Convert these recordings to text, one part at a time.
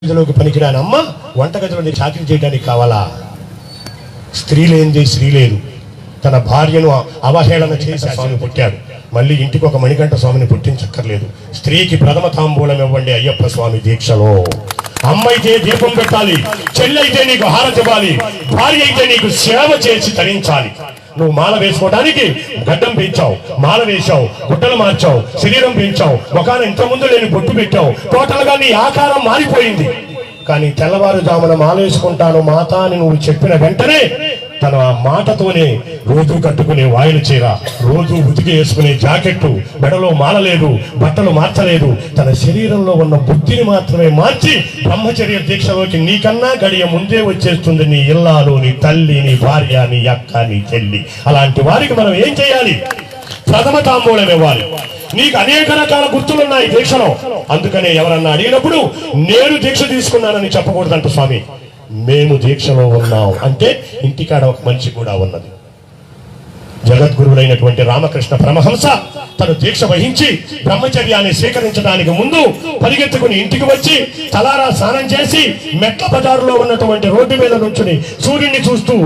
గదిలోకి పనికిరాని అమ్మ వంటగదిలో చాకరీ చేయడానికి కావాలా? స్త్రీ లేనిది స్త్రీ లేదు. తన భార్యను అవహేళన చేసి స్వామి పుట్టాడు. మళ్ళీ ఇంటికి ఒక మణికంఠ స్వామిని పుట్టించక్కర్లేదు. స్త్రీకి ప్రథమ తాంబూలం ఇవ్వండి అయ్యప్ప స్వామి దీక్షలో. అమ్మ అయితే దీపం పెట్టాలి, చెల్లైతే నీకు హారతి ఇవ్వాలి, భార్య అయితే నీకు సేవ చేసి తరించాలి. నువ్వు మాల వేసుకోవడానికి గడ్డం పెంచావు, మాల వేశావు, గుడ్డలు మార్చావు, శరీరం పెంచావు, ముఖాన్ని ఇంత ముందు లేని బొట్టు పెట్టావు, టోటల్ గా నీ ఆకారం మారిపోయింది. కానీ తెల్లవారుజామున మాల వేసుకుంటాను మాత అని నువ్వు చెప్పిన వెంటనే తన ఆ మాటతోనే రోజు కట్టుకునే వాయిల చీర, రోజు ఉతికి వేసుకునే జాకెట్టు, మెడలో మాల లేదు, బట్టలు మార్చలేదు, తన శరీరంలో ఉన్న బుద్ధిని మాత్రమే మార్చి బ్రహ్మచర్య దీక్షలోకి నీకన్నా గడియ ముందే వచ్చేస్తుంది నీ ఇల్లాలు, నీ తల్లి, నీ భార్య, నీ అక్క, నీ చెల్లి. అలాంటి వారికి మనం ఏం చేయాలి? ప్రథమ తాంబూలం ఇవ్వాలి. నీకు అనేక రకాల గుర్తులున్నాయి దీక్షలో. అందుకనే ఎవరన్నా అడిగినప్పుడు నేను దీక్ష తీసుకున్నానని చెప్పకూడదంట స్వామి. మేము దీక్షలో ఉన్నాం అంటే ఇంటికాడ ఒక మనిషి కూడా ఉన్నది. జగద్గురువులైనటువంటి రామకృష్ణ పరమహంస తను దీక్ష వహించి బ్రహ్మచర్యాన్ని స్వీకరించడానికి ముందు పరిగెత్తుకుని ఇంటికి వచ్చి తలారా స్నానం చేసి మెట్ల బజారులో ఉన్నటువంటి రోడ్డు మీద నుంచుని సూర్యుడిని చూస్తూ,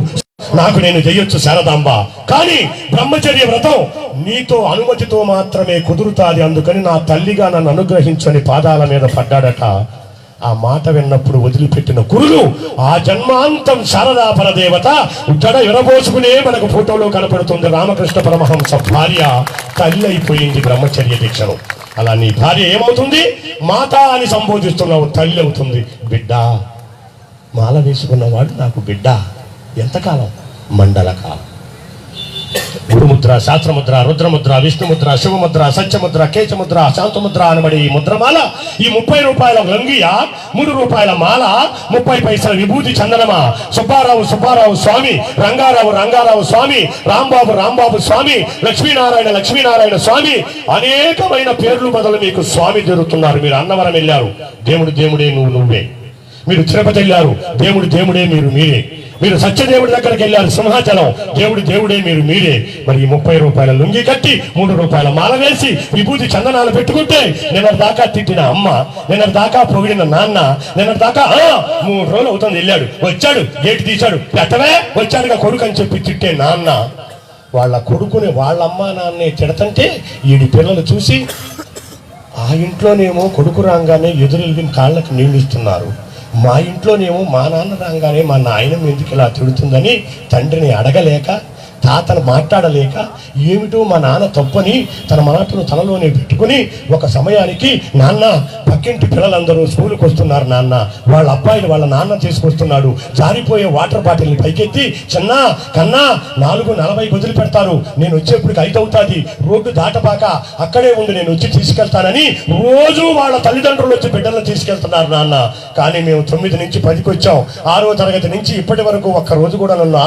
నాకు నేను చెయ్యొచ్చు శారదాంబ, కానీ బ్రహ్మచర్య వ్రతం నీతో అనుమతితో మాత్రమే కుదురుతాది, అందుకని నా తల్లిగా నన్ను అనుగ్రహించని పాదాల మీద పడ్డాడట. ఆ మాట విన్నప్పుడు వదిలిపెట్టిన గురులు ఆ జన్మాంతం శారదా పరదేవత జడ ఎరబోసుకునే మనకు ఫోటోలో కనపడుతుంది. రామకృష్ణ పరమహంస భార్య తల్లి అయిపోయింది బ్రహ్మచర్య దీక్షలో. అలా నీ భార్య ఏమవుతుంది? మాత అని సంబోధిస్తున్నావు, తల్లి అవుతుంది. బిడ్డ, మాల వేసుకున్నవాడు నాకు బిడ్డ. ఎంతకాలం? మండల కాలం. గురుముద్ర, శాస్త్రముద్ర, రుద్రముద్ర, విష్ణుముద్ర, శివముద్ర, సత్యముద్ర, కేశముద్ర, శాంతముద్ర అనబడి ఈ ముద్రమాల, ఈ 30 రూపాయల లంగియ, 3 రూపాయల మాల, 30 పైసల విభూతి చందనమా, సుబ్బారావు సుబ్బారావు స్వామి, రంగారావు రంగారావు స్వామి, రాంబాబు రాంబాబు స్వామి, లక్ష్మీనారాయణ లక్ష్మీనారాయణ స్వామి, అనేకమైన పేర్లు బదులు మీకు స్వామి జరుగుతున్నారు. మీరు అన్నవరం వెళ్ళారు, దేవుడు దేవుడే నువ్వే. మీరు తిరుపతి వెళ్ళారు, దేవుడు దేవుడే మీరే. మీరు సత్యదేవుడి దగ్గరికి వెళ్ళారు, సింహాచలం, దేవుడు దేవుడే మీరే. మరి ఈ 30 రూపాయల లుంగి కట్టి 3 రూపాయల మాల వేసి విభూతి చందనాలు పెట్టుకుంటే నిన్నటి దాకా తిట్టిన అమ్మ, నిన్నటి దాకా పొగిడిన నాన్న, నిన్నటి దాకా 3 రోజులు అవుతుంది వెళ్ళాడు, వచ్చాడు, గేటు తీశాడు, పెట్టవే వచ్చాడుగా కొడుకు అని చెప్పి తిట్టే నాన్న వాళ్ళ కొడుకుని వాళ్ళ అమ్మ నాన్నే తిడతంటే ఈడి పిల్లలు చూసి ఆ ఇంట్లోనేమో కొడుకు రాగానే ఎదురెళ్ళి కాళ్ళకి నీళ్ళు ఇస్తున్నారు, మా ఇంట్లోనేమో మా నాన్న రాగానే మా నాయనం ఎందుకు ఇలా తిడుతుందని తండ్రిని అడగలేక, తాతను మాట్లాడలేక, ఏమిటో మా నాన్న తప్పని తన మాటను తనలోనే పెట్టుకుని ఒక సమయానికి నాన్న పక్కింటి పిల్లలందరూ స్కూల్కి వస్తున్నారు నాన్న, వాళ్ళ అబ్బాయిలు వాళ్ళ నాన్న తీసుకొస్తున్నాడు, జారిపోయే వాటర్ బాటిల్ని పైకెత్తి చిన్నా కన్నా 4:40 వదిలిపెడతారు, నేను వచ్చేప్పటికి 5 అవుతుంది, రోడ్డు దాటపాక అక్కడే ఉండి నేను వచ్చి తీసుకెళ్తానని రోజు వాళ్ళ తల్లిదండ్రులు వచ్చి బిడ్డలను తీసుకెళ్తున్నారు నాన్న. కానీ మేము 9 నుంచి 10కి వచ్చాం, 6వ తరగతి నుంచి ఇప్పటి వరకు ఒక్క రోజు కూడా నన్ను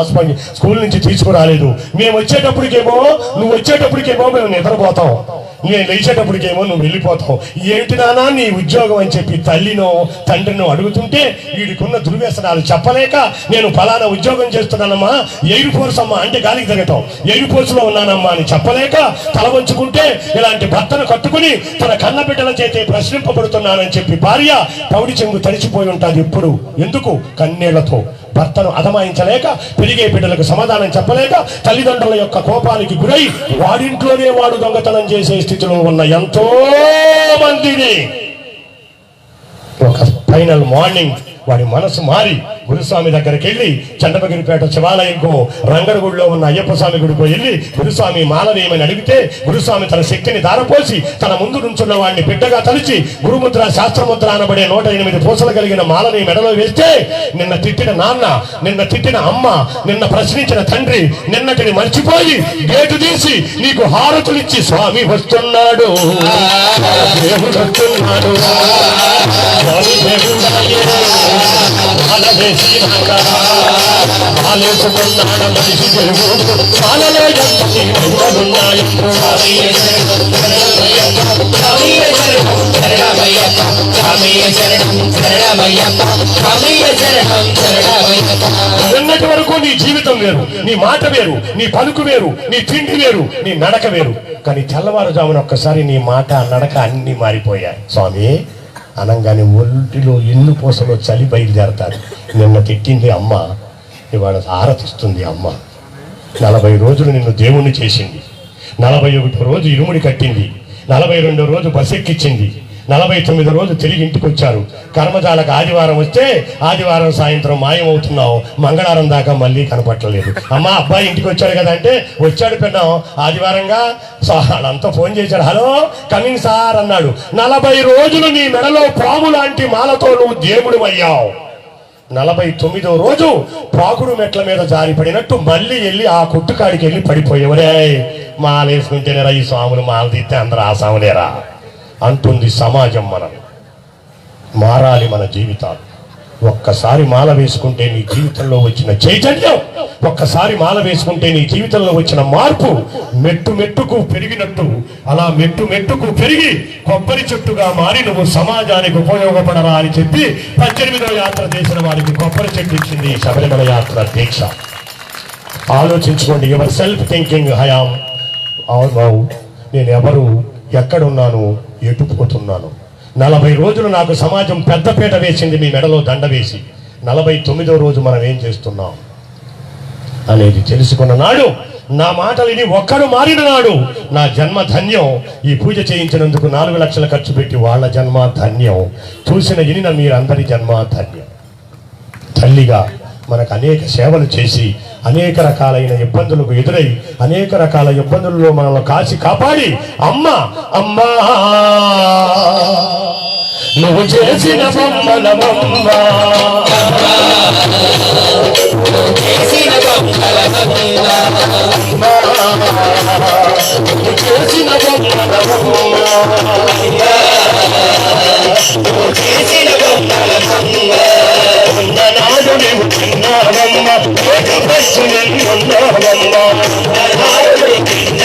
స్కూల్ నుంచి తీసుకురాలేదు. మేము వచ్చేటప్పటికేమో నువ్వు వచ్చేటప్పటికేమో మేము నిద్రపోతాం, నేను లేచేటప్పటికేమో నువ్వు వెళ్ళిపోతావు, ఏమిటి నానా నీ ఉద్యోగం అని చెప్పి తల్లినో తండ్రినో అడుగుతుంటే వీడికున్న దుర్వ్యసనాలు చెప్పలేక, నేను ఫలానా ఉద్యోగం చేస్తున్నానమ్మా, ఎయిర్ ఫోర్స్ అమ్మా అంటే గాలికి తిరగటం, ఎయిర్ ఫోర్స్ లో ఉన్నానమ్మా అని చెప్పలేక తల వంచుకుంటే ఇలాంటి భర్తను కట్టుకుని తన కన్న బిడ్డల చేతే ప్రశ్నింపబడుతున్నానని చెప్పి భార్య పౌడి చెంగు తడిచిపోయి ఉంటుంది. ఎప్పుడు? ఎందుకు? కన్నీళ్లతో. భర్తను అదమాయించలేక, పెరిగే బిడ్డలకు సమాధానం చెప్పలేక, తల్లిదండ్రుల యొక్క కోపానికి గురై వాడింట్లోనే వాడు దొంగతనం చేసే స్థితిలో ఉన్న ఎంతో మందిని ఒక ఫైనల్ మార్నింగ్ వాడి మనసు మారి గురుస్వామి దగ్గరికి వెళ్ళి చంద్రగిరిపేట శివాలయంకో రంగడగుడిలో ఉన్న అయ్యప్ప స్వామి గుడికో వెళ్ళి గురుస్వామి మాలవేయమని అడిగితే గురుస్వామి తన శక్తిని దారపోసి తన ముందు నుంచున్న వాడిని బిడ్డగా తలిచి గురుముద్ర శాస్త్రముద్ర అనబడే 108 పూసలు కలిగిన మాలని మెడలో వేస్తే నిన్న తిట్టిన నాన్న, నిన్న తిట్టిన అమ్మ, నిన్న ప్రశ్నించిన తండ్రి నిన్నటిని మర్చిపోయి గేటు తీసి నీకు హారతులిచ్చి స్వామి వస్తున్నాడు, దేవుడు వస్తున్నాడు, స్వామి దేవుడు నిన్నటి వరకు నీ జీవితం వేరు, నీ మాట వేరు, నీ పలుకు వేరు, నీ తిండి వేరు, నీ నడక వేరు. కానీ తెల్లవారుజామున ఒక్కసారి నీ మాట నడక అన్ని మారిపోయాయి. స్వామి అనగానే ఒంటిలో ఎన్ను పూసలో చలి బయలుదేరతారు. నిన్న తిట్టింది అమ్మ, ఇవాళ ఆరతిస్తుంది అమ్మ. 40 రోజులు నిన్ను దేవుణ్ణి చేసింది, 41 రోజు ఇరుముడి కట్టింది, 42 రోజు బస్ ఎక్కించింది, 49 రోజు తిరిగి ఇంటికి వచ్చారు. కర్మజాలకు ఆదివారం వస్తే ఆదివారం సాయంత్రం మాయమవుతున్నావు, మంగళవారం దాకా మళ్ళీ కనపట్టలేదు. అమ్మ అబ్బాయి ఇంటికి వచ్చాడు కదా అంటే వచ్చాడు పెన్నాం ఆదివారంగా. వాళ్ళంతా ఫోన్ చేశాడు, హలో కమింగ్ సార్ అన్నాడు. 40 రోజులు నీ మెడలో పాము లాంటి మాలతో నువ్వు దేవుడు అయ్యావు. 49వ రోజు పాకుడు మెట్ల మీద జారి పడినట్టు మళ్ళీ వెళ్ళి ఆ కుట్టుకాడికి వెళ్ళి పడిపోయేవరే. మాలేసుకుంటేనేరా ఈ స్వాములు, మాల తీస్తే అందరూ ఆ స్వాములేరా అంటుంది సమాజం. మనం మారాలి మన జీవితాలు. ఒక్కసారి మాల వేసుకుంటే నీ జీవితంలో వచ్చిన చైతన్యం, ఒక్కసారి మాల వేసుకుంటే నీ జీవితంలో వచ్చిన మార్పు మెట్టు మెట్టుకు పెరిగినట్టు, అలా మెట్టు మెట్టుకు పెరిగి కొబ్బరి చెట్టుగా మారి నువ్వు సమాజానికి ఉపయోగపడరా అని చెప్పి 18వ యాత్ర చేసిన వారికి కొబ్బరి చెట్టు ఇచ్చింది శబరిమల యాత్ర దీక్ష. ఆలోచించుకోండి. ఎవరు సెల్ఫ్ థింకింగ్ హయాం. నేను ఎవరు, ఎక్కడున్నాను, ఎటు పోతున్నాను. 40 రోజులు నాకు సమాజం పెద్దపీట వేసింది, మీ మెడలో దండ వేసి. 49వ రోజు మనం ఏం చేస్తున్నాం అనేది తెలుసుకున్న నాడు, నా మాటలు విని ఒక్కడు మారిన నాడు నా జన్మ ధన్యం. ఈ పూజ చేయించినందుకు 4 లక్షలు ఖర్చు పెట్టి వాళ్ళ జన్మ ధన్యం. చూసిన వినిన మీరందరి జన్మ ధన్యం. తల్లిగా మనకు అనేక సేవలు చేసి అనేక రకాలైన ఇబ్బందులకు ఎదురై అనేక రకాల ఇబ్బందుల్లో మనల్ని కాచి కాపాడి అమ్మా నువ్వు చేసిన బొమ్మలమమ్మా, చేసిన బొమ్మలమమ్మా, చేసిన బొమ్మలమమ్మా, చేసిన బొమ్మలమమ్మా. నాడు నీవు తిన్నావమ్మ, పచ్చు నిన్నున్నావమ్మ, చేసిన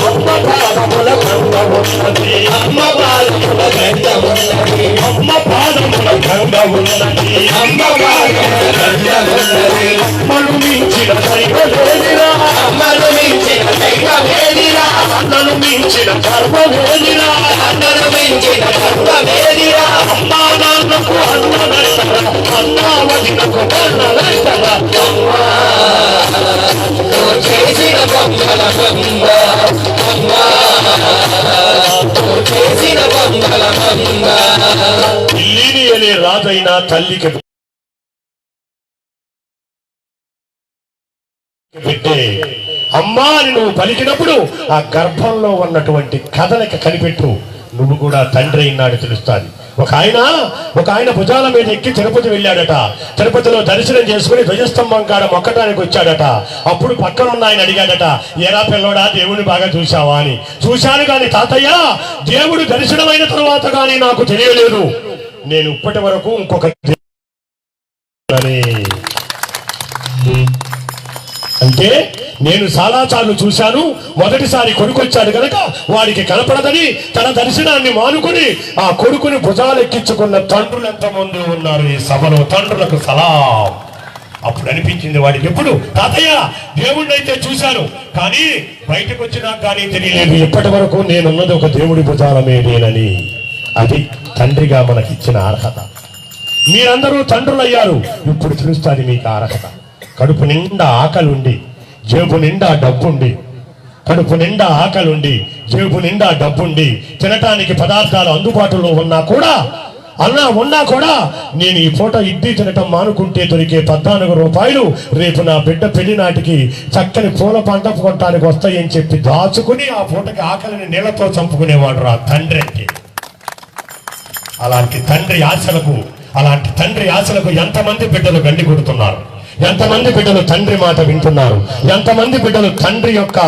అమ్మ పాదముల గండ ఉన్నది, అమ్మ పాదముల గండ ఉన్నది, అమ్మ పాదముల గండ ఉన్నది. అమ్మను మించిన దైవమేదిరా, అమ్మను మించిన దైవమేదిరా, అన్నను మించిన గర్వమేదిరా, అన్నను మించిన గర్వమేదిరా. అమ్మా నాన్నకు అన్న నష్టరా, అన్నా వదినకు అన్న నష్టరా. చేసిన బొమ్మల బొమ్మ ఢిల్లీని అనే రాజైన తల్లికి పెట్టే అమ్మా అని నువ్వు పలికినప్పుడు ఆ గర్భంలో ఉన్నటువంటి కథలకి కనిపెట్టు. నువ్వు కూడా తండ్రి అయినాడు తెలుస్తాది. ఒక ఆయన భుజాల మీద ఎక్కి తిరుపతి వెళ్ళాడట. తిరుపతిలో దర్శనం చేసుకుని ధ్వజస్తంభం కాడ మొక్కటానికి వచ్చాడట. అప్పుడు పక్కన ఉన్న ఆయన అడిగాడట, ఏరా పిల్లోడా దేవుడిని బాగా చూశావా అని. చూశాను కానీ తాతయ్య, దేవుడు దర్శనమైన తర్వాత కానీ నాకు తెలియలేదు. నేను ఇప్పటి వరకు ఇంకొక అంటే నేను చాలాసార్లు చూశాను. మొదటిసారి కొడుకు వచ్చాడు కనుక వాడికి కనపడదని తన దర్శనాన్ని మానుకుని ఆ కొడుకుని భుజాలు ఎక్కించుకున్న తండ్రులు ఎంతమంది ఉన్నారు ఈ సభలో. తండ్రులకు సలాం. అప్పుడు అనిపించింది వాడికి, ఎప్పుడు తాతయ్య దేవుణ్ణి అయితే చూశాను కానీ బయటకు వచ్చినా కానీ తెలియలేదు. ఇప్పటి వరకు నేనున్నది ఒక దేవుడి భుజాల మీదేనని. అది తండ్రిగా మనకిచ్చిన అర్హత. మీరందరూ తండ్రులయ్యారు, ఇప్పుడు తెలుస్తుంది మీకు అర్హత. కడుపు నిండా ఆకలుండి జేబు నిండా డబ్బుండి, కడుపు నిండా ఆకలుండి జేబు నిండా డబ్బుండి తినటానికి పదార్థాలు అందుబాటులో ఉన్నా కూడా నేను ఈ పూట ఇడ్లీ తినటం మానుకుంటే దొరికే 14 రూపాయలు రేపు నా బిడ్డ పెళ్లి నాటికి చక్కని పూల పంట కొట్టడానికి వస్తాయని చెప్పి దాచుకుని ఆ పూటకి ఆకలిని నీళ్లతో చంపుకునేవాడు రా తండ్రి అంటే. అలాంటి తండ్రి ఆశలకు ఎంతమంది బిడ్డలు గండి కొడుతున్నారు, ఎంతమంది బిడ్డలు తండ్రి మాట వింటున్నారు, ఎంతమంది బిడ్డలు తండ్రి యొక్క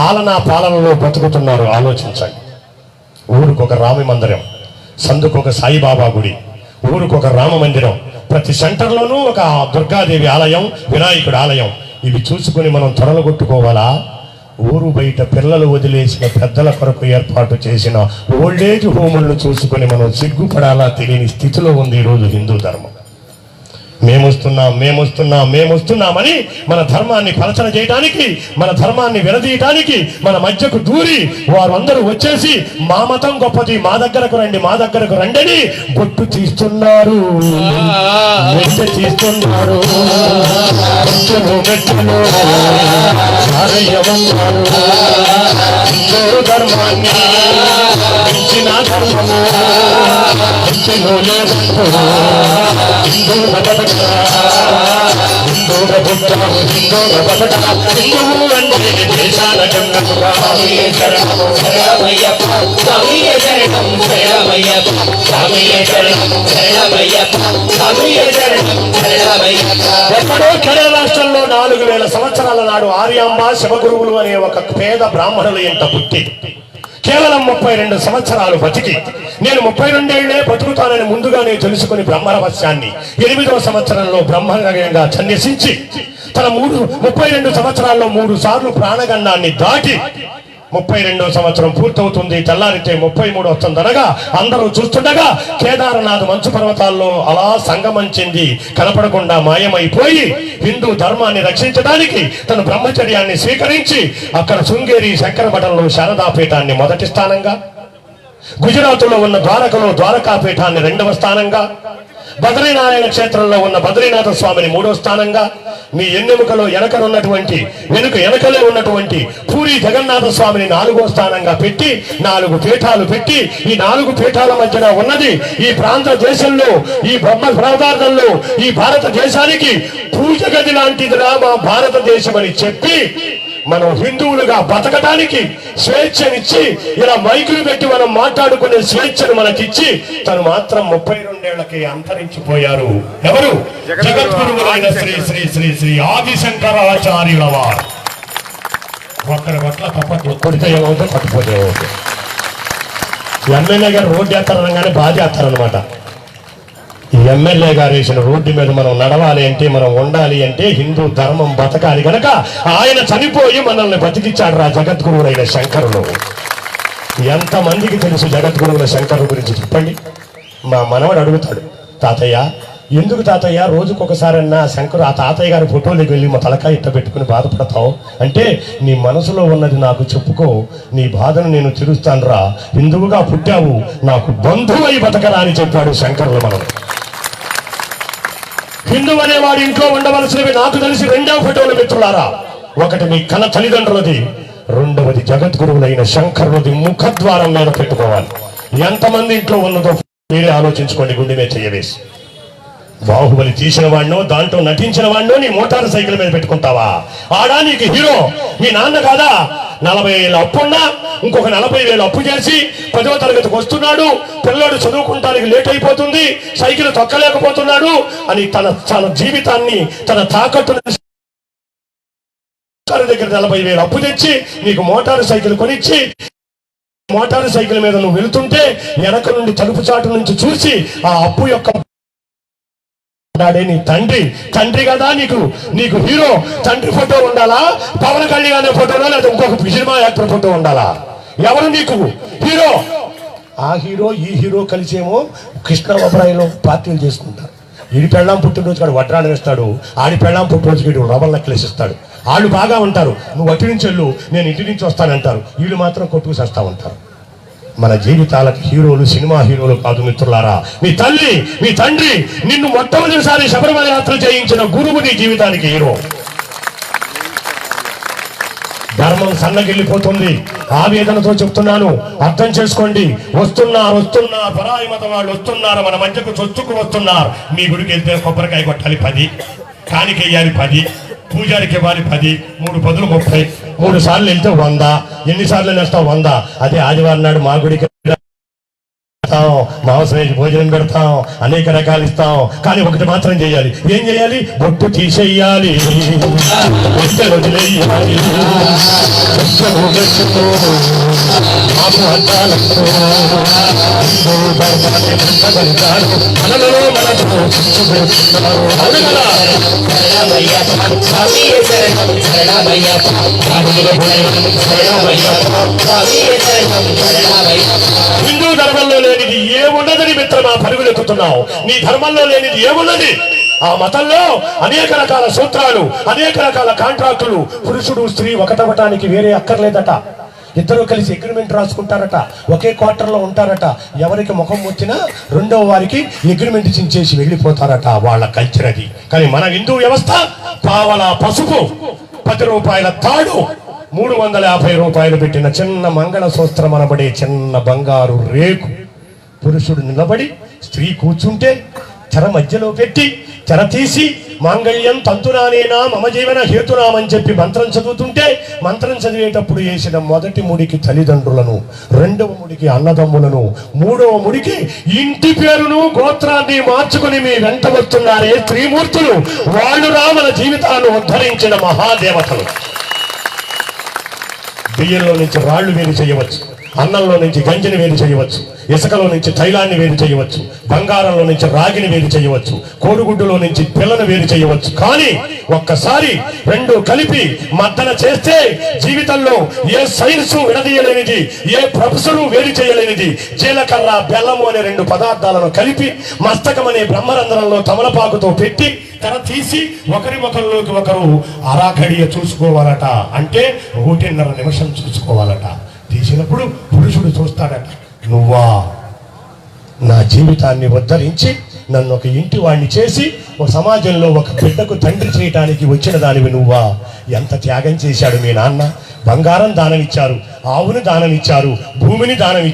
ఆలనా పాలనలో బతుకుతున్నారు ఆలోచించండి. ఊరికొక రామి మందిరం, సందుకొక సాయిబాబా గుడి, ఊరికి ఒక రామ మందిరం, ప్రతి సెంటర్లోనూ ఒక దుర్గాదేవి ఆలయం, వినాయకుడి ఆలయం. ఇవి చూసుకుని మనం త్వరలు కొట్టుకోవాలా? ఊరు బయట పిల్లలు వదిలేసిన పెద్దల కొరకు ఏర్పాటు చేసిన ఓల్డేజ్ హోములను చూసుకుని మనం సిగ్గుపడాలా తెలియని స్థితిలో ఉంది ఈరోజు హిందూ ధర్మం. మేమొస్తున్నామని మన ధర్మాన్ని పలచన చేయడానికి, మన ధర్మాన్ని విడదీయటానికి మన మధ్యకు దూరి వారు అందరూ వచ్చేసి మా మతం గొప్పది, మా దగ్గరకు రండి అని బొట్టు తీస్తున్నారు, తీస్తున్నారు. ధర్మాన్ని ఎక్కడో కేరళ రాష్ట్రంలో 4000 సంవత్సరాల నాడు ఆర్యాంబ శివగురువులు అనే ఒక పేద బ్రాహ్మణుల ఇంట పుట్టి కేవలం 32 సంవత్సరాలు బతికి, నేను 32 ఏళ్లే బతుకుతానని ముందుగానే తెలుసుకుని బ్రహ్మరహస్యాన్ని 8వ సంవత్సరంలో బ్రహ్మగా సన్యసించి తన 32 సంవత్సరాల్లో 3 సార్లు ప్రాణగండాన్ని దాటి 32వ సంవత్సరం పూర్తవుతుంది. తెల్లారితే 33 వస్తుందనగా అందరూ చూస్తుండగా కేదారనాథ్ మంచు పర్వతాల్లో అలా సంగమంచింది కనపడకుండా మాయమైపోయి హిందూ ధర్మాన్ని రక్షించడానికి తన బ్రహ్మచర్యాన్ని స్వీకరించి అక్కడ శృంగేరి శంకరమఠంలో శారదాపీఠాన్ని మొదటి స్థానంగా, గుజరాత్లో ఉన్న ద్వారకలో ద్వారకాపీఠాన్ని 2వ స్థానంగా, బద్రీనారాయణ క్షేత్రంలో ఉన్న బద్రీనాథ స్వామిని 3వ స్థానంగా, మీ ఎన్నెముకలో వెనుకలే ఉన్నటువంటి పూరి జగన్నాథ స్వామిని 4వ స్థానంగా పెట్టి 4 పీఠాలు పెట్టి, ఈ 4 పీఠాల మధ్యన ఉన్నది ఈ ప్రాంత దేశంలో, ఈ బ్రహ్మ పదార్థంలో ఈ భారతదేశానికి పూజ గది లాంటిదిరా మా భారతదేశం అని చెప్పి మనం హిందువులుగా బతకడానికి స్వేచ్ఛనిచ్చి ఇలా మైకులు పెట్టి మనం మాట్లాడుకునే స్వేచ్ఛను మనకిచ్చి తను మాత్రం 32 ఏళ్లకి అంతరించిపోయారు. ఎవరు? జగద్గురువులైన శ్రీ శ్రీ శ్రీ శ్రీ ఆదిశంకరాచార్యుల వారు. ఒక్కరి పట్ల తప్పట్లు కొడితే ఏమవుతుందో పట్టుపోతే ఏమవుతుంది. ఎమ్మెల్యే గారు రోడ్డు వేస్తారనగానే బాధ చేస్తారనమాట. ఈ ఎమ్మెల్యే గారు వేసిన రోడ్డు మీద మనం నడవాలి అంటే, మనం ఉండాలి అంటే, హిందూ ధర్మం బతకాలి గనక ఆయన చనిపోయి మనల్ని బతికిచ్చాడు రా జగద్గురువులైన శంకరులు. ఎంతమందికి తెలుసు జగద్గురువుల శంకరుల గురించి చెప్పండి. మా మనవడు అడుగుతాడు, తాతయ్య ఎందుకు తాతయ్య రోజుకొకసారన్నా శంకరు ఆ తాతయ్య గారి ఫోటోలోకి వెళ్ళి మా తలకాయ ఇట్ట పెట్టుకుని బాధపడతావు అంటే, నీ మనసులో ఉన్నది నాకు చెప్పుకో, నీ బాధను నేను తీరుస్తాను రా, హిందువుగా పుట్టావు, నాకు బంధువై బతకరా అని చెప్పాడు శంకరులు. మనం హిందువు అనేవాడు ఇంట్లో ఉండవలసినవి నాకు తెలిసి 2వ ఫోటోలు మిత్రులారా. ఒకటి మీ కన్న తల్లిదండ్రులది, 2వది జగద్గురువులైన శంకరులది ముఖద్వారం మీద పెట్టుకోవాలి. ఎంతమంది ఇంట్లో ఉన్నదో మీరే ఆలోచించుకోండి గుండె మీద చెయ్యవేసి. బాహుబలి తీసిన వాడినో దాంట్లో నటించిన వాడినో నీ మోటార్ సైకిల్ మీద పెట్టుకుంటావా? ఆడా నీకు హీరో మీ నాన్న కాదా? 40,000 అప్పున్నా ఇంకొక 40,000 అప్పు చేసి 10వ తరగతికి వస్తున్నాడు, పిల్లాడు చదువుకుంటానికి లేట్ అయిపోతుంది, సైకిల్ తొక్కలేకపోతున్నాడు అని తన జీవితాన్ని తన తాకట్టు దగ్గర 40,000 అప్పు తెచ్చి నీకు మోటార్ సైకిల్ కొనిచ్చి, మోటార్ సైకిల్ మీద నువ్వు వెళుతుంటే వెనక నుండి తలుపు చాటు నుంచి చూసి ఆ అప్పు యొక్క నీ తండ్రి కదా నీకు హీరో తండ్రి ఫోటో ఉండాలా? పవన్ కళ్యాణ్ ఫోటోనా లేదా ఇంకొక సినిమా యాక్టర్ ఫోటో ఉండాలా? ఎవరు నీకు హీరో? ఆ హీరో ఈ హీరో కలిసేమో కృష్ణ అభిప్రాయంలో పార్టీలు చేసుకుంటారు. ఈడి పెళ్ళాం పుట్టినరోజు కాడు వడ్రాన్ని వేస్తాడు, ఆడి పెళ్ళాం పుట్టినరోజుకి వీడు రవ్వలు నెక్లేసిస్తాడు. వాళ్ళు బాగా ఉంటారు, నువ్వు అటు నుంచి వెళ్ళు నేను ఇంటి నుంచి వస్తానంటారు, వీళ్ళు మాత్రం కొట్టుకు చేస్తా ఉంటారు. మన జీవితాలకు హీరోలు సినిమా హీరోలు కాదు మిత్రులారా. మీ తల్లి మీ తండ్రి నిన్ను మొట్టమొదటిసారి శబరిమల యాత్ర చేయించిన గురువు నీ జీవితానికి హీరో. ధర్మం సన్నగిల్లిపోతుంది, ఆవేదనతో చెప్తున్నాను, అర్థం చేసుకోండి. వస్తున్నారు పరాయి మతం వాళ్ళు వస్తున్నారు, మన మధ్యకు చొచ్చుకు వస్తున్నారు. మీ గుడికి వెళ్తే కొబ్బరికాయ కొట్టాలి 10, కానికెయ్యాలి 10, పూజారికి ఇవ్వాలి 10, 3 పదులు 30, 3 సార్లు వెళ్తే 100. ఎన్నిసార్లు నేస్తావు? 100. అదే ఆదివారం నాడు మా గుడికి మాంసం వేసి భోజనం పెడతాం, అనేక రకాలు ఇస్తాం. కానీ ఒకటి మాత్రం చేయాలి. ఏం చేయాలి? బొట్టు తీసేయాలి, వదిలేయాలి. హిందూ ధర్మంలో లేనిది ఏమున్నదని మిత్రమా పరుగులెత్తుతున్నావు? నీ ధర్మంలో లేనిది ఏమున్నది? ఆ మతంలో అనేక రకాల సూత్రాలు, అనేక రకాల కాంట్రాక్టులు. పురుషుడు స్త్రీ ఒకటవటానికి వేరే అక్కర్లేదట. ఇద్దరు కలిసి అగ్రిమెంట్ రాసుకుంటారట, ఒకే క్వార్టర్లో ఉంటారట. ఎవరికి ముఖం వచ్చినా రెండవ వారికి అగ్రిమెంట్ చించేసి వెళ్ళిపోతారట. వాళ్ళ కల్చర్ అది. కానీ మన హిందూ వ్యవస్థ పావలా పసుపు, 10 రూపాయల తాడు, 350 రూపాయలు పెట్టిన చిన్న మంగళ సూత్రం అనబడే చిన్న బంగారు రేకు. పురుషుడు నిలబడి, స్త్రీ కూర్చుంటే చెర మధ్యలో పెట్టి, చెర తీసి మాంగళ్యం తంతునానేనా మమ జీవన హేతునామని చెప్పి మంత్రం చదువుతుంటే, మంత్రం చదివేటప్పుడు వేసిన మొదటి ముడికి తల్లిదండ్రులను, రెండవ ముడికి అన్నదమ్ములను, మూడవ ముడికి ఇంటి పేరును గోత్రాన్ని మార్చుకుని మీ వెంట వస్తున్నారే త్రిమూర్తులు. వాళ్ళు మన జీవితాలను ఉద్ధరించిన మహాదేవతలు. బియ్యంలో నుంచి రాళ్లు వేరు చేయవచ్చు, అన్నంలో నుంచి గంజిని వేరు చేయవచ్చు, ఇసుకలో నుంచి తైలాన్ని వేరు చేయవచ్చు, బంగారంలో నుంచి రాగిని వేరు చేయవచ్చు, కోడిగుడ్డులో నుంచి పిల్లను వేరు చేయవచ్చు. కానీ ఒక్కసారి రెండు కలిపి మద్దన చేస్తే జీవితంలో ఏ సైన్సు విడదీయలేనిది, ఏ ప్రొఫెసరు వేరు చేయలేనిది జీలకర్ర బెల్లము అనే 2 పదార్థాలను కలిపి మస్తకం అనే బ్రహ్మరంధ్రంలో తమలపాకుతో పెట్టి తెర తీసి ఒకరిలోకి ఒకరు అరాఘడియ చూసుకోవాలట. అంటే 1.5 నిమిషం చూసుకోవాలట. తీసినప్పుడు పురుషుడు చూస్తాడట, నువ్వా నా జీవితాన్ని ఉద్ధరించి నన్ను ఒక ఇంటి వాణ్ణి చేసి ఒక సమాజంలో ఒక బిడ్డకు తండ్రి చేయటానికి వచ్చిన దానివి నువ్వా? ఎంత త్యాగం చేశాడు మీ నాన్న. బంగారం దానం ఇచ్చారు, ఆవుని దానం ఇచ్చారు, భూమిని దానం